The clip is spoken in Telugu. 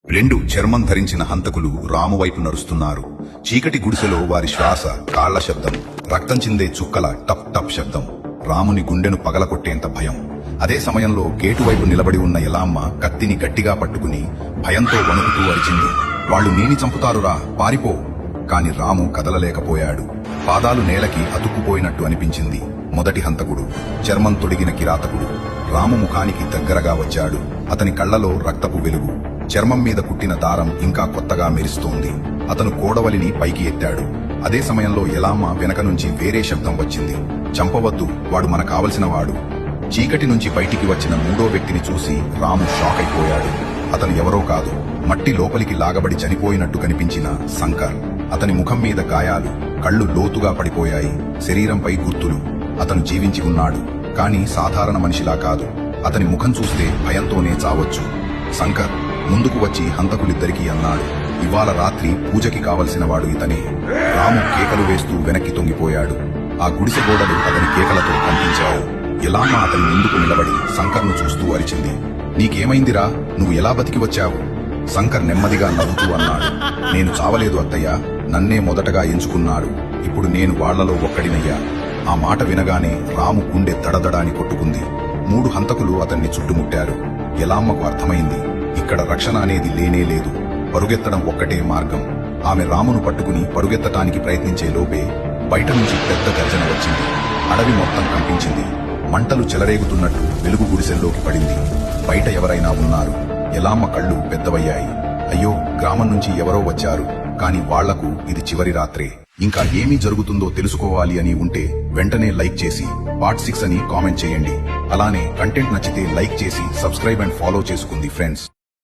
రెండు చర్మం ధరించిన హంతకులు రాము వైపు నడుస్తున్నారు. చీకటి గుడిసెలో వారి శ్వాస, కాళ్ల శబ్దం, రక్తం చిందే చుక్కల టప్ టప్ శబ్దం రాముని గుండెను పగలకొట్టేంత భయం. అదే సమయంలో గేటు వైపు నిలబడి ఉన్న ఎలామ్మ కత్తిని గట్టిగా పట్టుకుని భయంతో వణుకుతూ అరిచింది, "వాళ్ళు నీని చంపుతారురా, పారిపో!" కాని రాము కదలలేకపోయాడు. పాదాలు నేలకి అతుక్కుపోయినట్టు అనిపించింది. మొదటి హంతకుడు, చర్మం తొడిగిన కిరాతకుడు, రాము ముఖానికి దగ్గరగా వచ్చాడు. అతని కళ్లలో రక్తపు వెలుగు, చర్మం మీద కుట్టిన దారం ఇంకా కొత్తగా మెరుస్తోంది. అతను కోడవలిని పైకి ఎత్తాడు. అదే సమయంలో ఎలామ్మ వెనక నుంచి వేరే శబ్దం వచ్చింది, "చంపవద్దు, వాడు మన కావలసినవాడు." చీకటి నుంచి బయటికి వచ్చిన మూడో వ్యక్తిని చూసి రాము షాక్ అయిపోయాడు. అతను ఎవరో కాదు, మట్టి లోపలికి లాగబడి చనిపోయినట్టు కనిపించిన శంకర్. అతని ముఖం మీద గాయాలు, కళ్ళు లోతుగా పడిపోయాయి, శరీరంపై గుర్తులు. అతను జీవించి ఉన్నాడు, కానీ సాధారణ మనిషిలా కాదు. అతని ముఖం చూస్తే భయంతోనే చావచ్చు. శంకర్ ముందుకు వచ్చి హంతకులిద్దరికీ అన్నాడు, "ఇవాళ రాత్రి పూజకి కావలసిన వాడు ఇతనే." రాము కేకలు వేస్తూ వెనక్కి తొంగిపోయాడు. ఆ గుడిసె గోడలు అతని కేకలతో కంపించాయి. ఎలామ్మ అతని ముందుకు నిలబడి శంకర్ను చూస్తూ అరిచింది, "నీకేమైందిరా? నువ్వు ఎలా బతికి వచ్చావు?" శంకర్ నెమ్మదిగా నవ్వుతూ అన్నాడు, "నేను చావలేదు అత్తయ్య, నన్నే మొదటగా ఎంచుకున్నాడు. ఇప్పుడు నేను వాళ్లలో ఒక్కడినయ్యా." ఆ మాట వినగానే రాము గుండె దడదడాని కొట్టుకుంది. 3 హంతకులు అతన్ని చుట్టుముట్టారు. ఎలామ్మకు అర్థమైంది, ఇక్కడ రక్షణ అనేది లేనే లేదు, పరుగెత్తడం ఒక్కటే మార్గం. ఆమె రామును పట్టుకుని పరుగెత్తటానికి ప్రయత్నించే లోపే బయట నుంచి పెద్ద గర్జన వచ్చింది. అడవి మొత్తం కంపించింది. మంటలు చెలరేగుతున్నట్టు వెలుగు గుడిసెల్లోకి పడింది. బయట ఎవరైనా ఉన్నారు. ఎలామ్మ కళ్ళు పెద్దవయ్యాయి. అయ్యో, గ్రామం నుంచి ఎవరో వచ్చారు, కాని వాళ్లకు ఇది చివరి రాత్రే. ఇంకా ఏమీ జరుగుతుందో తెలుసుకోవాలి అని ఉంటే వెంటనే లైక్ చేసి పార్ట్ 6 అని కామెంట్ చేయండి. అలానే కంటెంట్ నచ్చితే లైక్ చేసి సబ్స్క్రైబ్ అండ్ ఫాలో చేసుకుంది ఫ్రెండ్స్.